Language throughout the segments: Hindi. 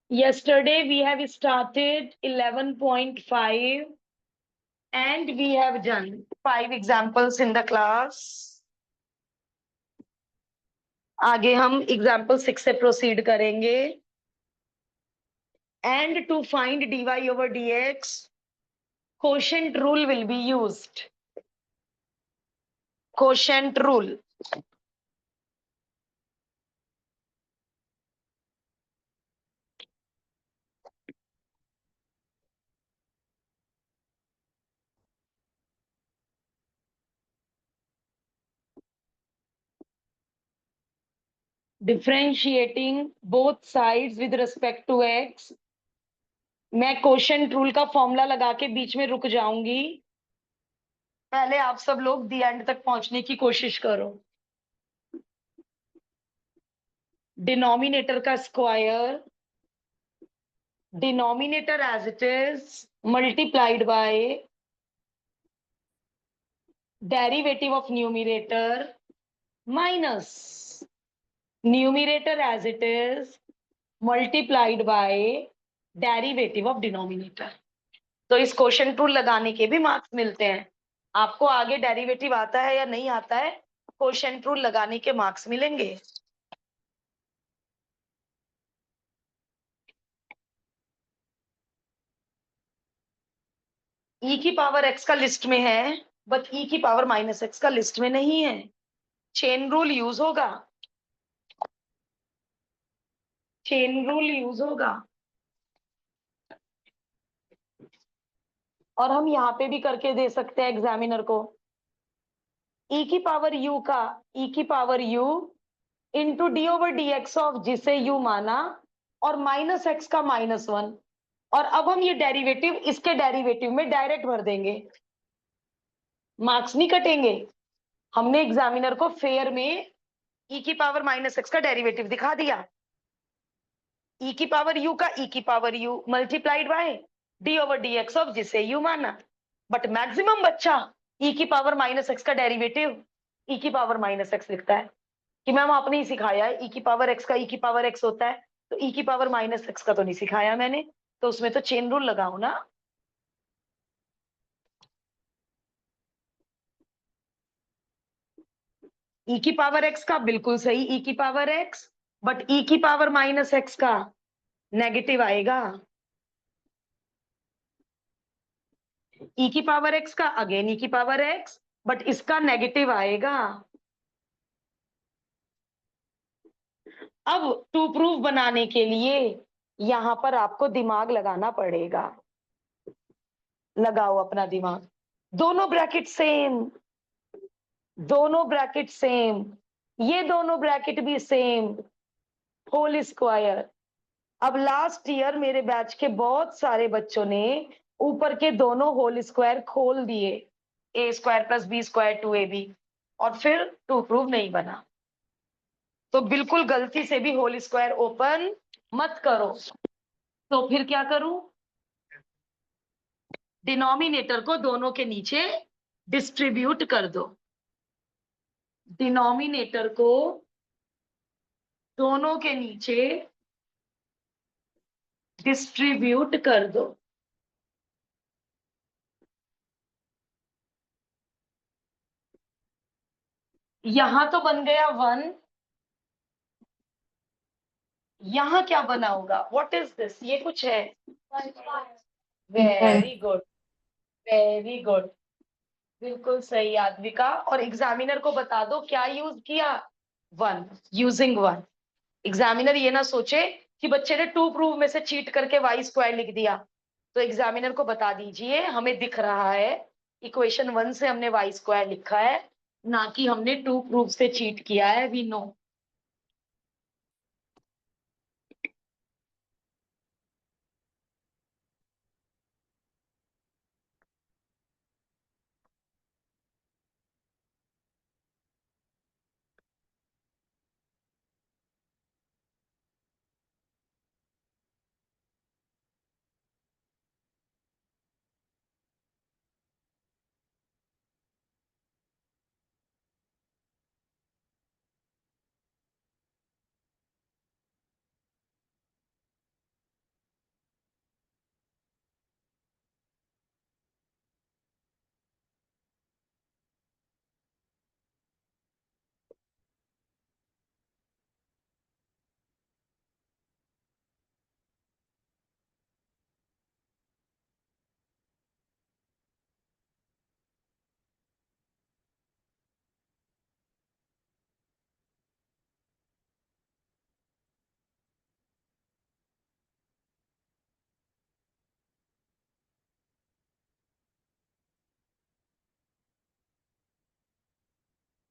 Yesterday we have started 11.5 and we have done 5 examples in the class. आगे हम example 6 से proceed करेंगे. And to find dy over dx, quotient rule will be used. Quotient rule. Differentiating both sides with respect to x. मैं क्वोशंट रूल का फॉर्मूला लगा के बीच में रुक जाऊंगी. पहले आप सब लोग दी एंड तक पहुंचने की कोशिश करो. डिनोमिनेटर का square, denominator as it is multiplied by derivative of numerator minus numerator as it is multiplied by derivative of denominator. तो इस क्वेश्चन टूल लगाने के भी मार्क्स मिलते हैं. आपको आगे डेरिवेटिव आता है या नहीं आता है, क्वेश्चन टूल लगाने के मार्क्स मिलेंगे. ई की पावर एक्स का लिस्ट में है, बट ई की पावर माइनस एक्स का लिस्ट में नहीं है. चेन रूल यूज होगा. चेन रूल यूज होगा. और हम यहाँ पे भी करके दे सकते हैं एग्जामिनर को. ई की पावर यू का ई की power you into D over D x of जिसे यू माना और माइनस एक्स का -1. और अब हम ये डेरिवेटिव इसके डेरिवेटिव में डायरेक्ट भर देंगे. मार्क्स नहीं कटेंगे. हमने एग्जामिनर को फेयर में ई की पावर -x का डेरिवेटिव दिखा दिया. ई की पावर यू का ई की power you multiplied by D over D x of जिसे यू माना. बट मैक्सिमम बच्चा ई की पावर -x का डेरिवेटिव ई की पावर -x लिखता है कि मैम आपने ही सिखाया है ई की पावर x का ई की पावर x होता है, तो ई की पावर -x का तो नहीं सिखाया मैंने, तो उसमें तो चेन रूल लगाओ ना. ई की पावर x का बिल्कुल सही ई की पावर x, बट ई की पावर -x का नेगेटिव आएगा. ई की पावर x का अगेन ई की पावर x, बट इसका नेगेटिव आएगा. अब टू प्रूफ बनाने के लिए यहां पर आपको दिमाग लगाना पड़ेगा. लगाओ अपना दिमाग. दोनों ब्रैकेट सेम, दोनों ब्रैकेट सेम, ये दोनों ब्रैकेट भी सेम, होल स्क्वायर. अब लास्ट ईयर मेरे बैच के बहुत सारे बच्चों ने ऊपर के दोनों होल स्क्वायर खोल दिए, a² + b² 2ab, और फिर टू प्रूव नहीं बना. तो बिल्कुल गलती से भी होल स्क्वायर ओपन मत करो. तो फिर क्या करूं? डिनोमिनेटर को दोनों के नीचे डिस्ट्रीब्यूट कर दो. डिनोमिनेटर को दोनों के नीचे डिस्ट्रीब्यूट कर दो. यहां तो बन गया 1. यहां क्या बना होगा? What is this? ये कुछ है. वेरी गुड, वेरी गुड, बिल्कुल सही यादविका. और एग्जामिनर को बता दो क्या यूज किया. 1, यूजिंग 1. एग्जामिनर ये ना सोचे कि बच्चे ने टू प्रूव में से चीट करके y² लिख दिया. तो एग्जामिनर को बता दीजिए हमें दिख रहा है इक्वेशन 1 से हमने y² लिखा है, ना कि हमने टू प्रूव से चीट किया है. We know.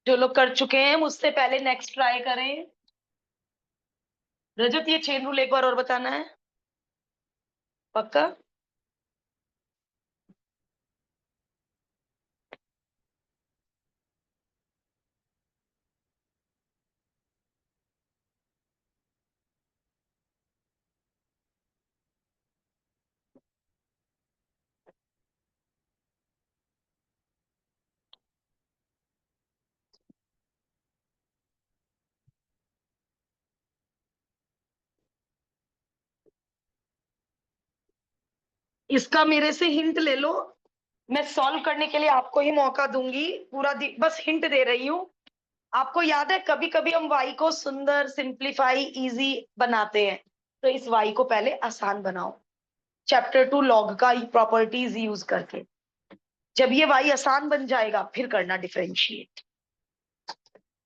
जो लोग कर चुके हैं मुझसे पहले नेक्स्ट ट्राई करें। रजत ये चेन रूल एक बार और बताना है, पक्का? इसका मेरे से हिंट ले लो, मैं सॉल्व करने के लिए आपको ही मौका दूंगी, बस हिंट दे रही हूँ। आपको याद है कभी कभी हम वाई को सुंदर, सिंप्लीफाई, इजी बनाते हैं, तो इस वाई को पहले आसान बनाओ, चैप्टर 2 लॉग का प्रॉपर्टीज यूज करके। जब ये वाई आसान बन जाएगा फिर करना डिफरेंशिएट।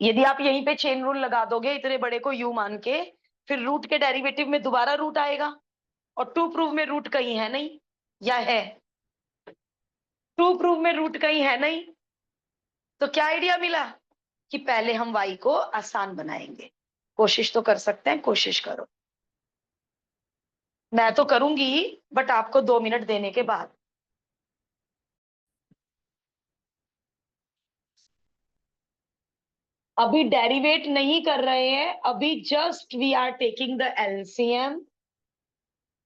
यदि आप यहीं पे चेन रूल लगा दोगे इतने बड़े को यू मान के, फिर रूट के डेरिवेटिव में दोबारा रूट आएगा, और टू प्रूव में रूट कहीं है नहीं, या है? टू प्रूव में रूट कहीं है नहीं, तो क्या आइडिया मिला कि पहले हम वाई को आसान बनाएंगे। कोशिश तो कर सकते हैं, कोशिश करो। मैं तो करूंगी, बट आपको 2 मिनट देने के बाद। अभी डेरिवेट नहीं कर रहे हैं, अभी just we are taking the LCM.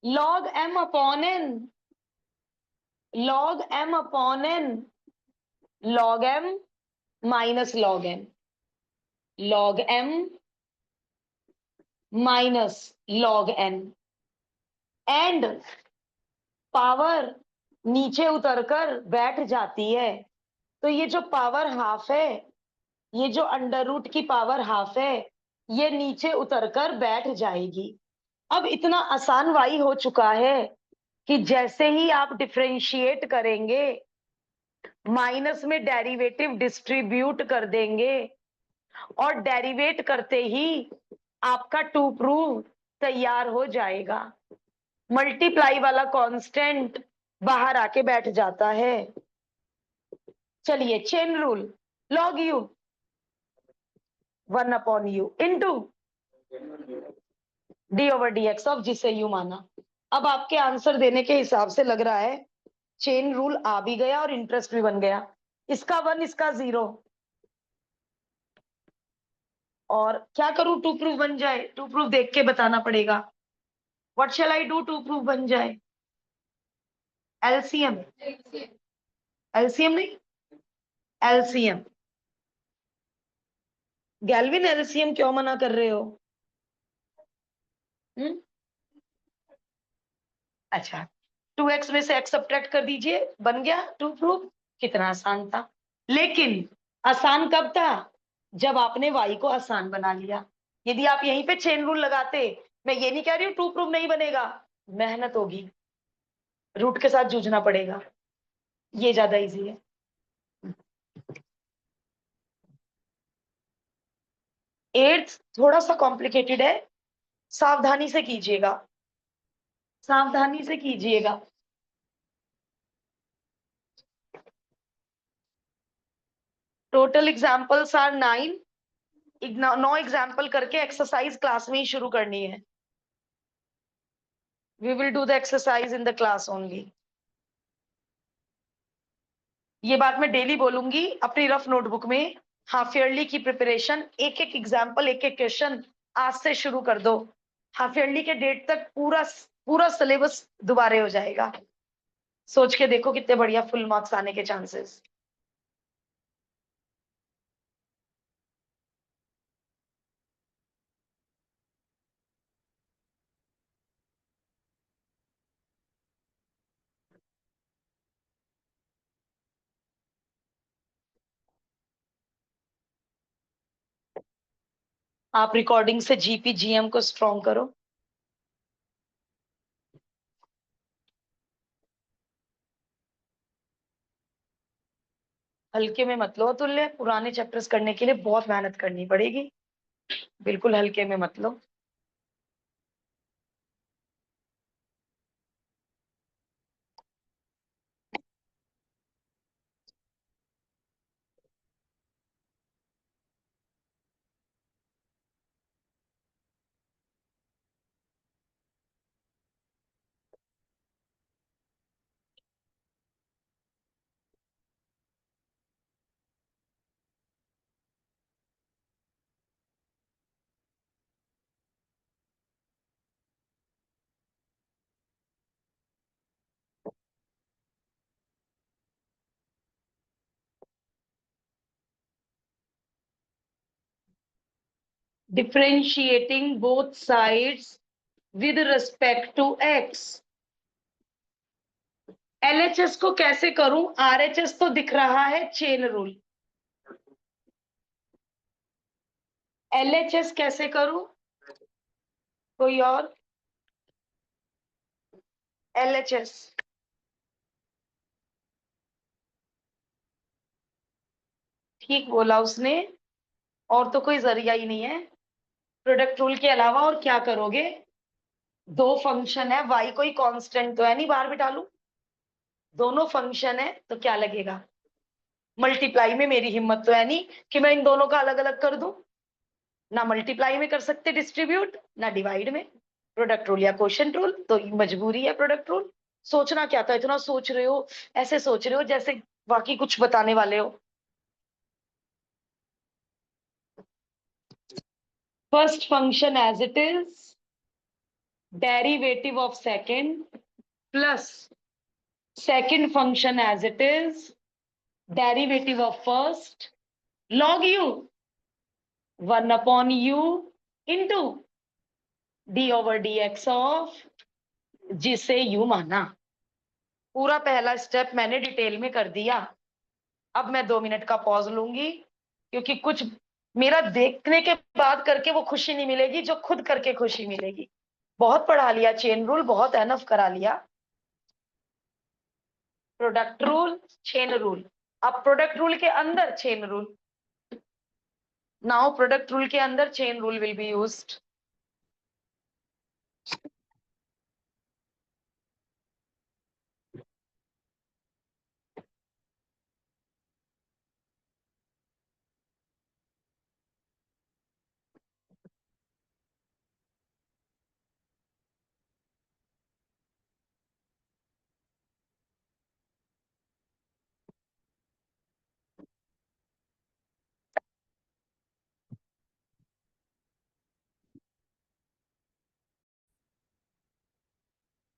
Log m upon n, log m upon n, log m minus log n, log m minus log n, and power नीचे उतरकर बैठ जाती है। तो ये जो पावर हाफ है, ये जो अंडर रूट की पावर हाफ है, ये नीचे उतरकर बैठ जाएगी। अब इतना आसान वाई हो चुका है कि जैसे ही आप डिफरेंशिएट करेंगे, माइनस में डेरिवेटिव डिस्ट्रीब्यूट कर देंगे, और डेरिवेट करते ही आपका टू प्रूव तैयार हो जाएगा। मल्टीप्लाई वाला कांस्टेंट बाहर आके बैठ जाता है। चलिए chain rule, log you 1/u into d/dx of जिसे यू माना। अब आपके आंसर देने के हिसाब से लग रहा है चेन रूल आ भी गया और इंटरेस्ट भी बन गया। इसका 1, इसका 0। और क्या करूं टू प्रूफ बन जाए? टू प्रूफ देख के बताना पड़ेगा। What shall I do to proof बन जाए? एलसीएम, एलसीएम नहीं, एलसीएम। गैल्विन एलसीएम क्यों मना कर रहे हो? हम्म? अच्छा, 2x में से x सब्ट्रैक्ट कर दीजिए, बन गया टू प्रूफ। कितना आसान था। लेकिन आसान कब था? जब आपने y को आसान बना लिया। यदि आप यहीं पे चेन रूल लगाते, मैं ये नहीं कह रही हूं टू प्रूफ नहीं बनेगा, मेहनत होगी, रूट के साथ जूझना पड़ेगा, ये ज्यादा इजी है। एट्थ थोड़ा सा कॉम्प्लिकेटेड है, सावधानी से कीजिएगा, सावधानी से कीजिएगा। Total examples are 9। 9 एग्जाम्पल करके एक्सरसाइज क्लास में ही शुरू करनी है। We will do the exercise in the class only. ये बात मैं डेली बोलूंगी अपनी रफ नोटबुक में। हाफ ईयरली की प्रिपरेशन, एक एक एग्जाम्पल, एक एक क्वेश्चन आज से शुरू कर दो। हाफ ईयरली के डेट तक पूरा पूरा सिलेबस दोबारा हो जाएगा। सोच के देखो कितने बढ़िया फुल मार्क्स आने के चांसेस। आप रिकॉर्डिंग से जीपी जीएम को स्ट्रॉन्ग करो। हल्के में मत लो अतुल्य, पुराने चैप्टर्स करने के लिए बहुत मेहनत करनी पड़ेगी, बिल्कुल हल्के में मत लो। Differentiating both sides with respect to x. LHS को कैसे करूं? आरएचएस तो दिख रहा है, चेन रूल। एलएचएस कैसे करूं? कोई और? एलएचएस ठीक बोला उसने, और तो कोई जरिया ही नहीं है। प्रोडक्ट रूल के अलावा और क्या करोगे? दो फंक्शन है, वाई कोई कांस्टेंट तो है नहीं बाहर बिठा लूं, दोनों फंक्शन है तो क्या लगेगा? मल्टीप्लाई में मेरी हिम्मत तो है नहीं कि मैं इन दोनों का अलग अलग कर दूं। ना मल्टीप्लाई में कर सकते डिस्ट्रीब्यूट, ना डिवाइड में। प्रोडक्ट रूल या क्वोशिएंट रूल, तो मजबूरी है प्रोडक्ट रूल। सोचना क्या था, इतना सोच रहे हो, ऐसे सोच रहे हो जैसे बाकी कुछ बताने वाले हो। First function as it is, derivative of second plus second function as it is, derivative of first, log u 1/u into d/dx of जिसे u माना। पूरा पहला स्टेप मैंने डिटेल में कर दिया। अब मैं 2 मिनट का पॉज लूंगी, क्योंकि कुछ मेरा देखने के बाद करके वो खुशी नहीं मिलेगी जो खुद करके खुशी मिलेगी। बहुत पढ़ा लिया चेन रूल, बहुत एनफ करा लिया। प्रोडक्ट रूल, चेन रूल, अब प्रोडक्ट रूल के अंदर chain rule. Now product rule के अंदर chain rule will be used.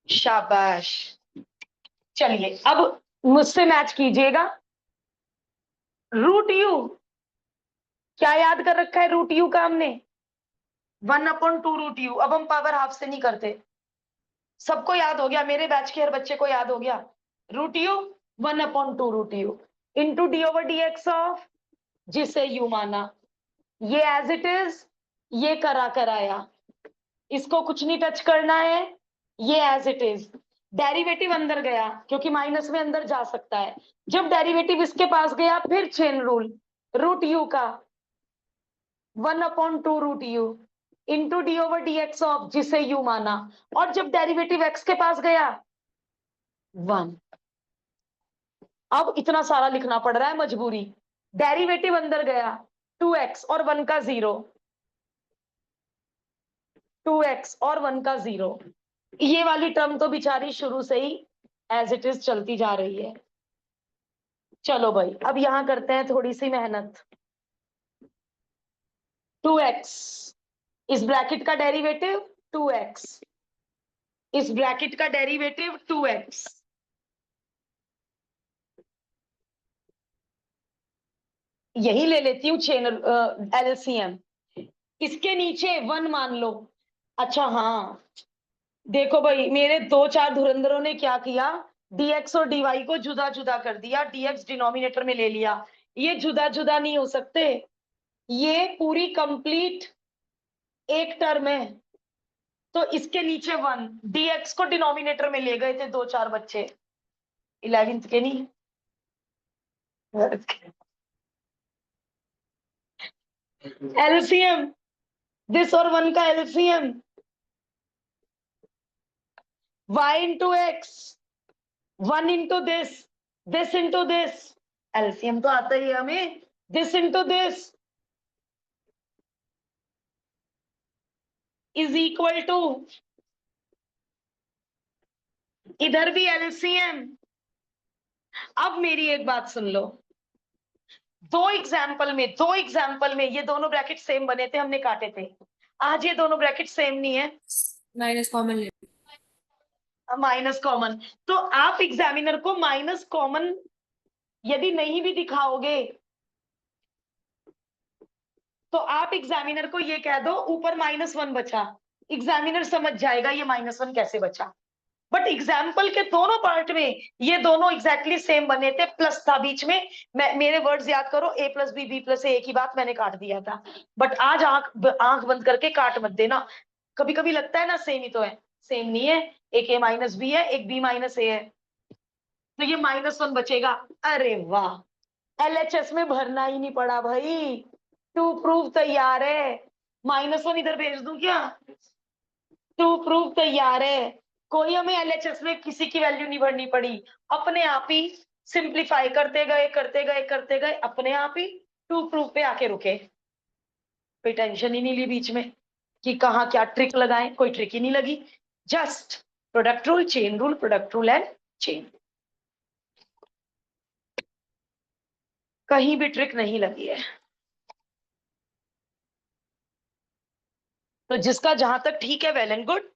शाबाश। चलिए अब मुझसे मैच कीजिएगा। रूट यू, क्या याद कर रखा है रूट यू का हमने? 1/2 रूट यू। अब हम पावर हाफ से नहीं करते, सबको याद हो गया, मेरे बैच के हर बच्चे को याद हो गया। Root u 1/2 root u into d/dx of जिसे यू माना। ये एज इट इज, ये करा कराया, इसको कुछ नहीं टच करना है, ये एज इट इज। डेरिवेटिव अंदर गया क्योंकि माइनस में अंदर जा सकता है। जब डेरिवेटिव इसके पास गया फिर चेन रूल, रूट यू का 1/2 root u into d/dx of जिसे यू माना, और जब डेरिवेटिव x के पास गया 1। अब इतना सारा लिखना पड़ रहा है, मजबूरी। डेरिवेटिव अंदर गया 2x और 1 का 0, 2x और 1 का 0। ये वाली टर्म तो बेचारी शुरू से ही एज इट इज चलती जा रही है। चलो भाई अब यहां करते हैं थोड़ी सी मेहनत। 2x, इस ब्रैकेट का डेरिवेटिव 2x, इस ब्रैकेट का डेरिवेटिव 2x। यही ले लेती हूँ चेन एलसीएम। इसके नीचे 1 मान लो। अच्छा हाँ, देखो भाई मेरे 2-4 धुरंधरों ने क्या किया, dx और dy को जुदा जुदा कर दिया, dx डिनोमिनेटर में ले लिया। ये जुदा जुदा नहीं हो सकते, ये पूरी कंप्लीट एक टर्म है। तो इसके नीचे 1, dx को डिनोमिनेटर में ले गए थे 2-4 बच्चे, 11th के नहीं। एलसीएम, दिस और 1 का LCM y into x, 1 into this into this, LCM तो आता ही है हमें, this into this is equal to, इधर भी एलसीएम। अब मेरी एक बात सुन लो, दो एग्जाम्पल में ये दोनों ब्रैकेट सेम बने थे, हमने काटे थे। आज ये दोनों ब्रैकेट सेम नहीं है, माइनस कॉमन ले, माइनस कॉमन। तो आप एग्जामिनर को माइनस कॉमन यदि नहीं भी दिखाओगे तो आप एग्जामिनर को ये कह दो ऊपर -1 बचा, एग्जामिनर समझ जाएगा ये -1 कैसे बचा। बट एग्जाम्पल के दोनों पार्ट में ये दोनों एग्जैक्टली सेम बने थे, प्लस था बीच में। मेरे वर्ड्स याद करो, a + b b + a, एक ही बात मैंने काट दिया था। बट आज आंख बंद करके काट मत देना। कभी कभी लगता है ना सेम ही तो है, सेम नहीं है। एक a - b है, एक b - a है, तो ये -1 बचेगा। अरे वाह, LHS में भरना ही नहीं पड़ा भाई, टू प्रूव तैयार है। -1 इधर भेज दूं क्या? टू प्रूव तैयार है। कोई हमें LHS में किसी की वैल्यू नहीं भरनी पड़ी, अपने आप ही सिंप्लीफाई करते गए करते गए करते गए, अपने आप ही टू प्रूव पे आके रुके। कोई टेंशन ही नहीं ली बीच में कि कहाँ क्या ट्रिक लगाएं, कोई ट्रिक ही नहीं लगी। Just product rule, chain rule, product rule and chain, कहीं भी ट्रिक नहीं लगी है। तो जिसका जहां तक ठीक है, वेल एंड गुड।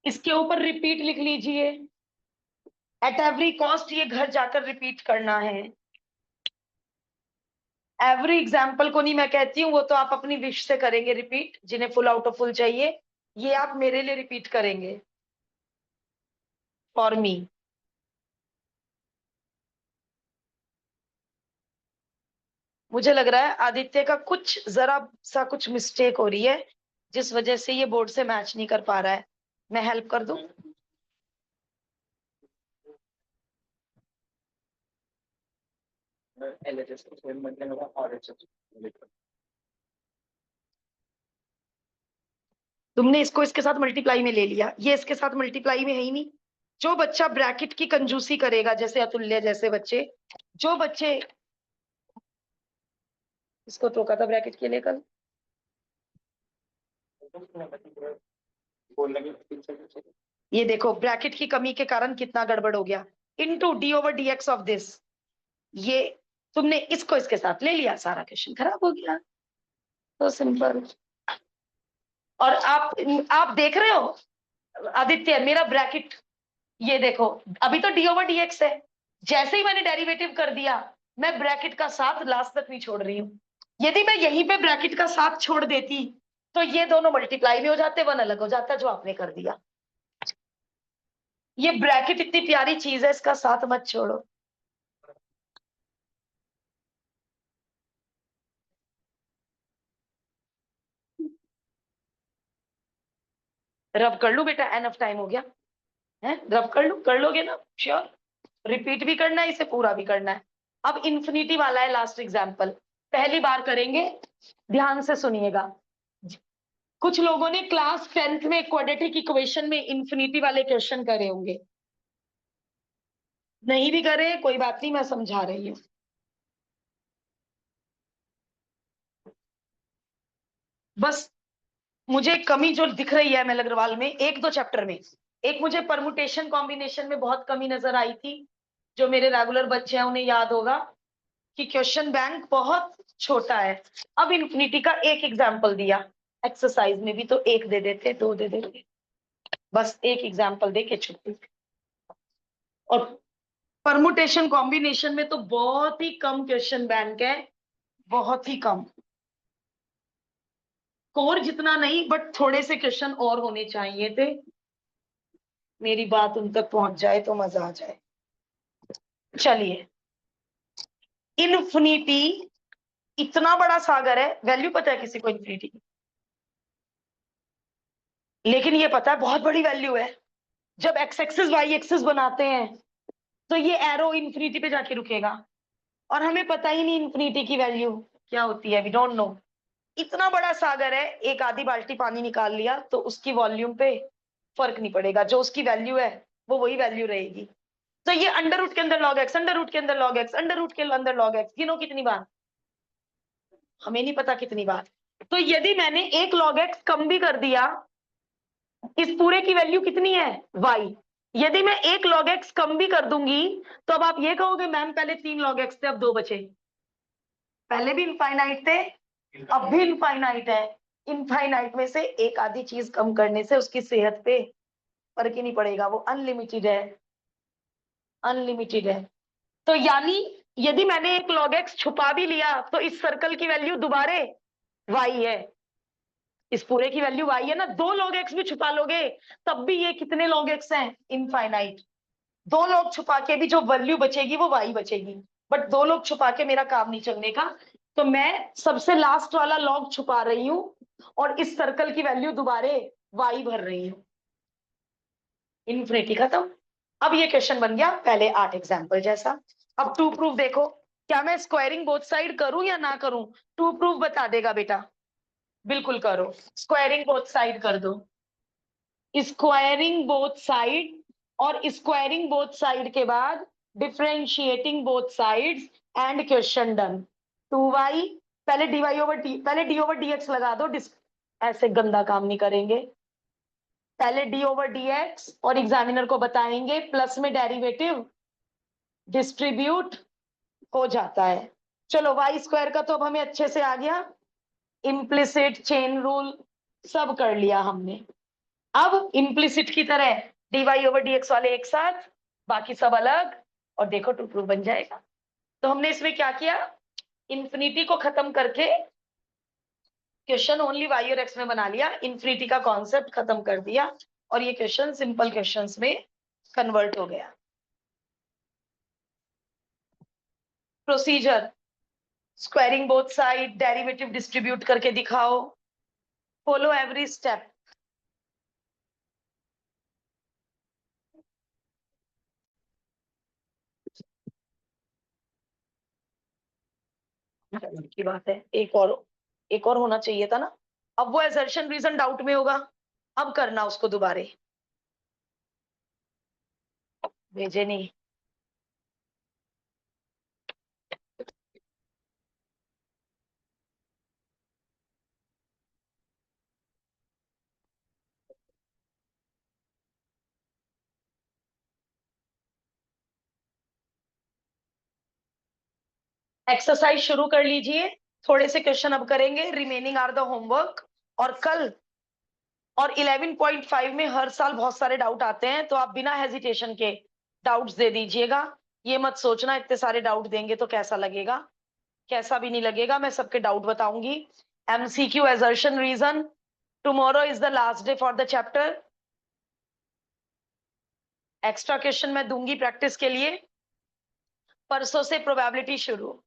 इसके ऊपर रिपीट लिख लीजिए, एट एवरी कॉस्ट ये घर जाकर रिपीट करना है। एवरी एग्जाम्पल को नहीं मैं कहती हूँ, वो तो आप अपनी विश से करेंगे रिपीट, जिन्हें फुल आउट ऑफ फुल चाहिए, ये आप मेरे लिए रिपीट करेंगे, फॉर मी। मुझे लग रहा है आदित्य का कुछ जरा सा कुछ मिस्टेक हो रही है, जिस वजह से ये बोर्ड से मैच नहीं कर पा रहा है। मैं हेल्प कर दूं? तुमने इसको इसके साथ मल्टीप्लाई में ले लिया, ये इसके साथ मल्टीप्लाई में है ही नहीं। जो बच्चा ब्रैकेट की कंजूसी करेगा, जैसे अतुल्य जैसे बच्चे, जो बच्चे, इसको टोका था ब्रैकेट के लिए कल, ये देखो ब्रैकेट की कमी के कारण कितना गड़बड़ हो गया। इनटू d/dx ऑफ दिस, ये तुमने इसको इसके साथ ले लिया, सारा क्वेश्चन खराब हो गया। तो सिंपल। और आप देख रहे हो आदित्य, मेरा ब्रैकेट, ये देखो, अभी तो d/dx है, जैसे ही मैंने डेरिवेटिव कर दिया, मैं ब्रैकेट का साथ लास्ट तक नहीं छोड़ रही हूँ। यदि मैं यहीं पे ब्रैकेट का साथ छोड़ देती, तो ये दोनों मल्टीप्लाई में हो जाते, वन अलग हो जाता, जो आपने कर दिया। ये ब्रैकेट इतनी प्यारी चीज है, इसका साथ मत छोड़ो। रब कर लू बेटा, एनफ टाइम हो गया है, रब कर लू, कर लोगे ना? श्योर। रिपीट भी करना है, इसे पूरा भी करना है। अब इन्फिनिटी वाला है लास्ट एग्जाम्पल, पहली बार करेंगे, ध्यान से सुनिएगा। कुछ लोगों ने क्लास 10th में क्वाड्रेटिक इक्वेशन में इन्फिनिटी वाले क्वेश्चन करे होंगे, नहीं भी करे कोई बात नहीं, मैं समझा रही हूँ। बस मुझे कमी जो दिख रही है एमएल अग्रवाल में, एक दो चैप्टर में, एक मुझे परमुटेशन कॉम्बिनेशन में बहुत कमी नजर आई थी। जो मेरे रेगुलर बच्चे हैं उन्हें याद होगा कि क्वेश्चन बैंक बहुत छोटा है। अब इन्फिनिटी का एक एग्जाम्पल दिया, एक्सरसाइज में भी तो एक दे देते, दो दे देते, बस एक एग्जाम्पल दे के छुट्टी। और परमुटेशन कॉम्बिनेशन में तो बहुत ही कम क्वेश्चन बैंक है, बहुत ही कम। कोर जितना नहीं, बट थोड़े से क्वेश्चन और होने चाहिए थे, मेरी बात उन तक पहुंच जाए तो मजा आ जाए। चलिए, इन्फिनिटी इतना बड़ा सागर है, वैल्यू पता है किसी को इन्फिनिटी की? लेकिन ये पता है बहुत बड़ी वैल्यू है। जब एक्स एक्सिस वाई एक्सिस बनाते हैं तो ये एरो इन्फिनिटी पे जाके रुकेगा, और हमें पता ही नहीं इन्फिनिटी की वैल्यू क्या होती है, वी डोंट नो। इतना बड़ा सागर है, एक आधी बाल्टी पानी निकाल लिया तो उसकी वॉल्यूम पे फर्क नहीं पड़ेगा, जो उसकी वैल्यू है वो वही वैल्यू रहेगी। तो ये अंडर रूट के अंदर लॉग एक्स, अंडर रूट के अंदर लॉग एक्स, अंडर रूट के अंदर लॉग एक्स, गिनो कितनी बार, हमें नहीं पता कितनी बार। तो यदि मैंने एक लॉग एक्स कम भी कर दिया, इस पूरे की वैल्यू कितनी है, वाई। यदि मैं एक लॉग एक्स कम भी कर दूंगी, तो अब आप ये कहोगे मैम पहले 3 लॉग एक्स थे अब 2 बचे। पहले भी इनफाइनाइट थे, अब भी इनफाइनाइट है। इनफाइनाइट में से एक आधी चीज कम करने से उसकी सेहत पे फर्क ही नहीं पड़ेगा, वो अनलिमिटेड है, अनलिमिटेड है। तो यानी यदि मैंने एक log x छुपा भी लिया तो इस सर्कल की वैल्यू दोबारे y है, इस पूरे की वैल्यू y है ना। 2 log x भी छुपा लोगे तब भी ये कितने log x हैं, इनफाइनाइट। 2 लोग छुपा के भी जो वैल्यू बचेगी वो y बचेगी, बट 2 लोग छुपा के मेरा काम नहीं चलने का। तो मैं सबसे लास्ट वाला लॉग छुपा रही हूं और इस सर्कल की वैल्यू दोबारे y भर रही हूं। इन्फिनिटी खत्म। अब ये क्वेश्चन बन गया पहले 8 एग्जाम्पल जैसा। अब टू प्रूफ देखो, क्या मैं स्क्वायरिंग बोथ साइड करूं या ना करूं? टू प्रूफ बता देगा बेटा, बिल्कुल करो, स्क्वायरिंग बोथ साइड कर दो। स्क्वायरिंग बोथ साइड, और स्क्वायरिंग बोथ साइड के बाद differentiating both sides and question done. 2y, पहले dy ओवर डी, पहले d ओवर dx लगा दो, ऐसे गंदा काम नहीं करेंगे। पहले d ओवर dx और एग्जामिनर को बताएंगे, प्लस में डेरिवेटिव डिस्ट्रीब्यूट हो जाता है। चलो वाई स्क्वायर का तो अब हमें अच्छे से आ गया, इम्प्लिसिट चेन रूल सब कर लिया हमने। अब इम्प्लिसिट की तरह dy ओवर dx वाले एक साथ, बाकी सब अलग, और देखो टू प्रूफ बन जाएगा। तो हमने इसमें क्या किया, इन्फिनिटी को खत्म करके क्वेश्चन ओनली y और x में बना लिया, इन्फिनिटी का कॉन्सेप्ट खत्म कर दिया, और ये क्वेश्चन सिंपल क्वेश्चंस में कन्वर्ट हो गया। Procedure, squaring both side, derivative distribute करके दिखाओ, फॉलो एवरी स्टेप। की बात है, एक और होना चाहिए था ना। अब वो असर्शन रीजन डाउट में होगा, अब करना उसको दोबारे, भेजे नहीं। एक्सरसाइज शुरू कर लीजिए, थोड़े से क्वेश्चन अब करेंगे, रिमेनिंग आर द होमवर्क। और कल और 11.5 में हर साल बहुत सारे डाउट आते हैं, तो आप बिना हेजिटेशन के डाउट्स दे दीजिएगा। ये मत सोचना इतने सारे डाउट देंगे तो कैसा लगेगा, कैसा भी नहीं लगेगा, मैं सबके डाउट बताऊंगी। MCQ assertion reason, tomorrow is the last day for the chapter. Extra question मैं दूंगी प्रैक्टिस के लिए, परसों से प्रोबेबिलिटी शुरू।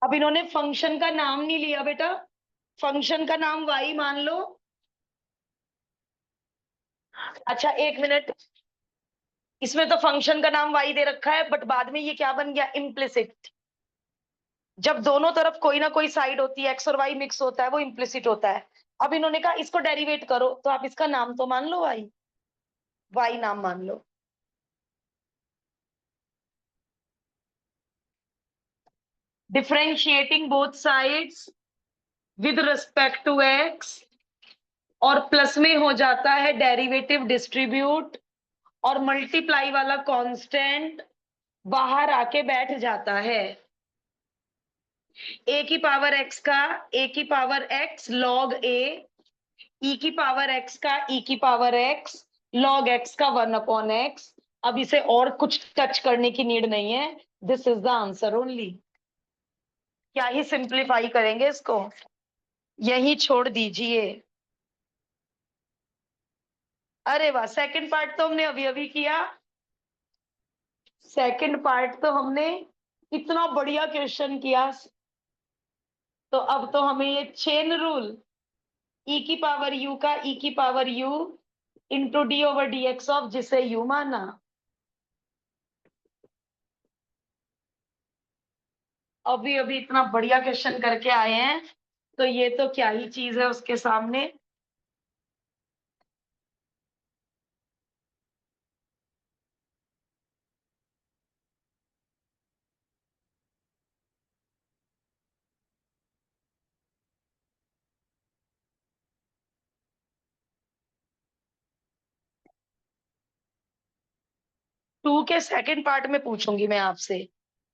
अब इन्होंने फंक्शन का नाम नहीं लिया बेटा, फंक्शन का नाम वाई मान लो। अच्छा एक मिनट, इसमें तो फंक्शन का नाम y दे रखा है, बट बाद में ये क्या बन गया, इम्प्लिसिट। जब दोनों तरफ कोई ना कोई साइड होती है, x और y मिक्स होता है, वो इम्प्लिसिट होता है। अब इन्होंने कहा इसको डेरिवेट करो, तो आप इसका नाम तो मान लो y नाम मान लो। Differentiating both sides with respect to x, और प्लस में हो जाता है डेरिवेटिव डिस्ट्रीब्यूट, और मल्टीप्लाई वाला कांस्टेंट बाहर आके बैठ जाता है। a की पावर x का a की power x log a, e की पावर x का e की पावर x log x का 1/x। अब इसे और कुछ टच करने की नीड नहीं है, this is the answer only. क्या ही सिंप्लीफाई करेंगे इसको, यही छोड़ दीजिए। अरे वाह, सेकंड पार्ट तो हमने अभी अभी किया। सेकंड पार्ट तो हमने इतना बढ़िया क्वेश्चन किया। तो अब तो हमें ये चेन रूल, e की पावर u का e की power u into D over D x of जिसे u माना। अभी अभी इतना बढ़िया क्वेश्चन करके आए हैं, तो ये तो क्या ही चीज है उसके सामने। टू के सेकंड पार्ट में पूछूंगी मैं आपसे,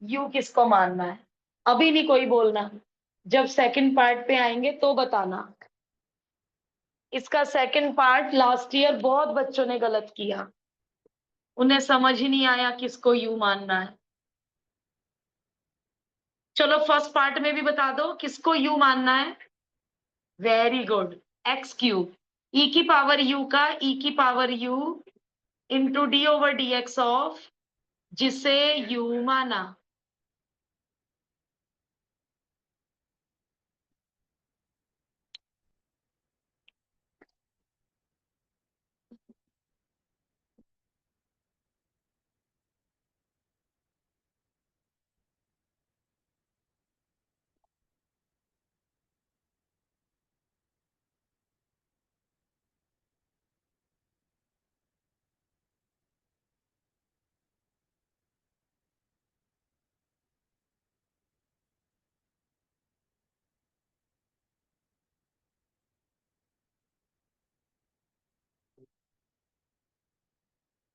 यू किसको मानना है। अभी नहीं कोई बोलना, जब सेकंड पार्ट पे आएंगे तो बताना। इसका सेकंड पार्ट लास्ट ईयर बहुत बच्चों ने गलत किया, उन्हें समझ ही नहीं आया किसको यू मानना है। चलो फर्स्ट पार्ट में भी बता दो किसको यू मानना है। वेरी गुड, एक्स क्यूब, ई की पावर यू का ई की power you into D over D x of जिसे यू माना।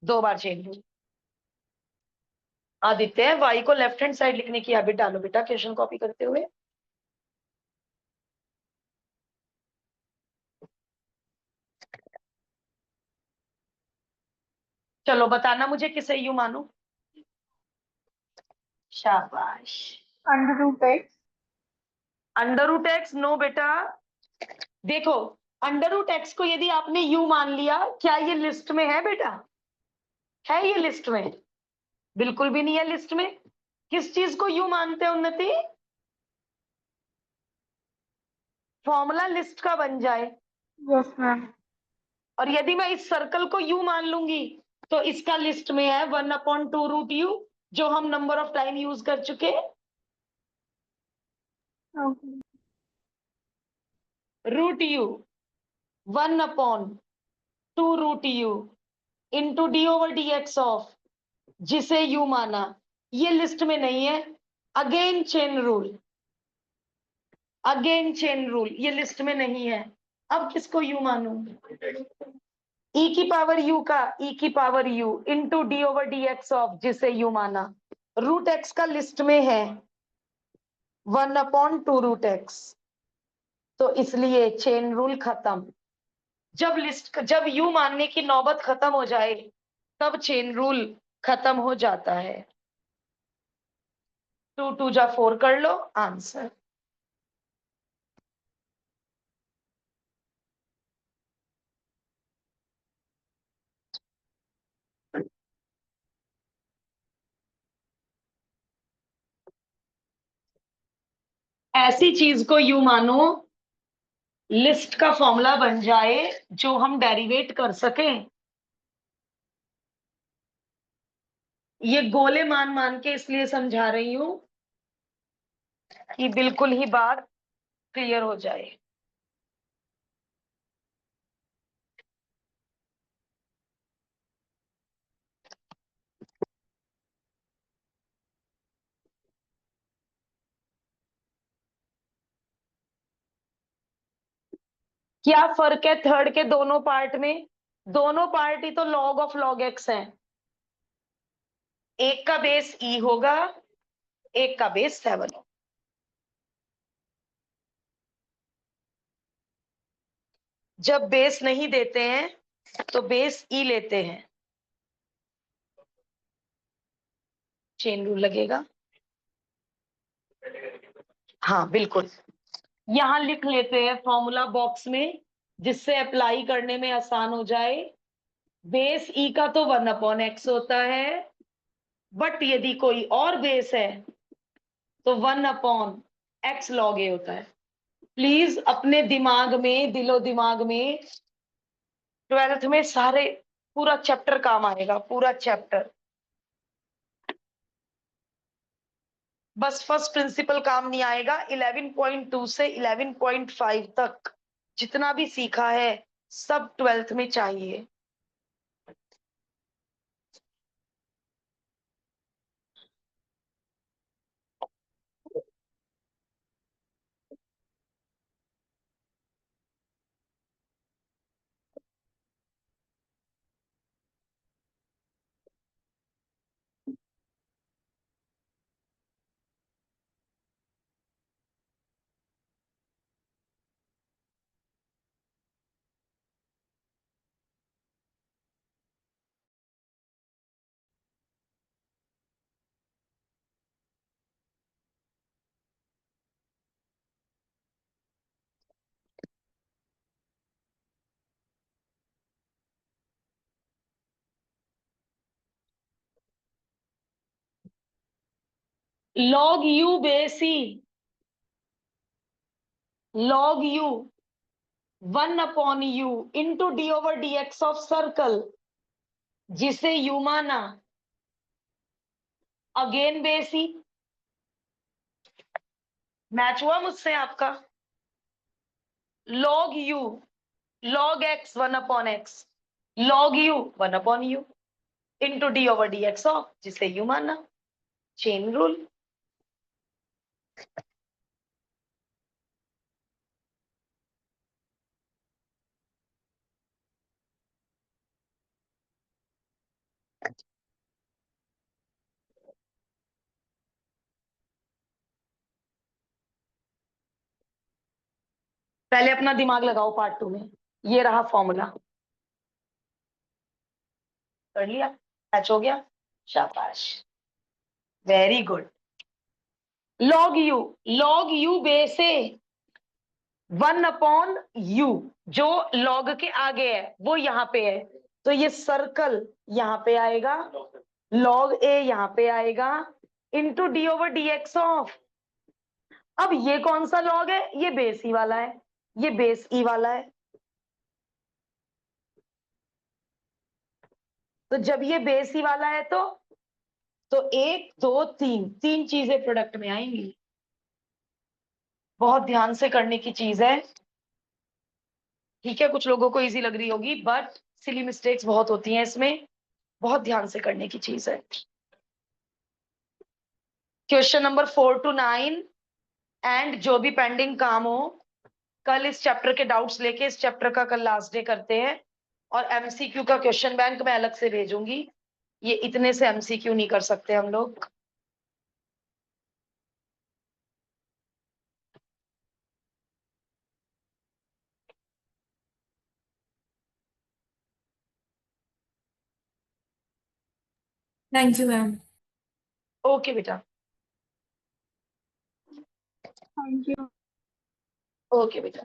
दो बार चेंज हुई। आदित्य, वाई को लेफ्ट हैंड साइड लिखने की हैबिट डालो बेटा क्वेश्चन कॉपी करते हुए। चलो बताना मुझे किसे यू मानू। शाबाश। Under root x. Under root x no बेटा। देखो, अंडर रूट एक्स को यदि आपने यू मान लिया, क्या ये लिस्ट में है बेटा? है ये लिस्ट में? बिल्कुल भी नहीं है लिस्ट में। किस चीज को यू मानते हैं उन्नति? फॉर्मूला लिस्ट का बन जाए। Yes ma'am. और यदि मैं इस सर्कल को यू मान लूंगी, तो इसका लिस्ट में है 1/2 √u, जो हम नंबर ऑफ टाइम यूज कर चुके। √u 1/2 √u into D over D x of जिसे यू माना, ये लिस्ट में नहीं है। Again chain rule, again chain rule, ये लिस्ट में नहीं है। अब किसको यू मानू? e की पावर u का e की power u into D over D x of जिसे यू माना। रूट एक्स का लिस्ट में है 1/2 √x, तो इसलिए चेन रूल खत्म। जब यू मानने की नौबत खत्म हो जाए, तब चेन रूल खत्म हो जाता है। 2 2 जा 4 कर लो आंसर। ऐसी चीज को यू मानो लिस्ट का फॉर्मूला बन जाए जो हम डेरिवेट कर सकें। ये गोले मान मान के इसलिए समझा रही हूं कि बिल्कुल ही बात क्लियर हो जाए। क्या फर्क है थर्ड के दोनों पार्ट में? दोनों पार्ट ही तो लॉग ऑफ लॉग एक्स है। एक का बेस ई होगा, एक का बेस 7 होगा। जब बेस नहीं देते हैं तो बेस ई लेते हैं, चेन रूल लगेगा। हाँ बिल्कुल, यहां लिख लेते हैं फॉर्मूला बॉक्स में, जिससे अप्लाई करने में आसान हो जाए। बेस ई का तो 1/x होता है, बट यदि कोई और बेस है तो 1/x log a होता है। प्लीज अपने दिमाग में, दिलो दिमाग में, 12th में सारे पूरा चैप्टर काम आएगा, पूरा चैप्टर। बस फर्स्ट प्रिंसिपल काम नहीं आएगा। 11.2 से 11.5 तक जितना भी सीखा है सब 12th में चाहिए। log u base E, log u 1/u into d/dx of circle, जिसे u माना, अगेन बेस ई। मैच हुआ मुझसे आपका? log u, log x 1/x, log u 1/u into d/dx of जिसे u माना, चेन रूल। पहले अपना दिमाग लगाओ पार्ट 2 में। ये रहा फॉर्मूला, कर लिया? मैच हो गया? शाबाश, very good. log u base a 1/u, जो log के आगे है वो यहां पे है, तो ये सर्कल यहां पे आएगा, log a यहां पे आएगा, इंटू d/dx ऑफ। अब ये कौन सा log है? ये बेस ई वाला है, ये बेस ई वाला है। तो जब ये बेस ई वाला है तो 1 2 3 तीन चीजें प्रोडक्ट में आएंगी। बहुत ध्यान से करने की चीज है, ठीक है? कुछ लोगों को इजी लग रही होगी, बट सिली मिस्टेक्स बहुत होती हैं इसमें, बहुत ध्यान से करने की चीज है। क्वेश्चन नंबर 4 to 9 एंड जो भी पेंडिंग काम हो, कल इस चैप्टर के डाउट्स लेके, इस चैप्टर का कल लास्ट डे करते हैं। और एमसीक्यू का क्वेश्चन बैंक मैं अलग से भेजूंगी, ये इतने से एमसीक्यू नहीं कर सकते हम लोग। Thank you ma'am. ओके बेटा, Thank you. ओके बेटा।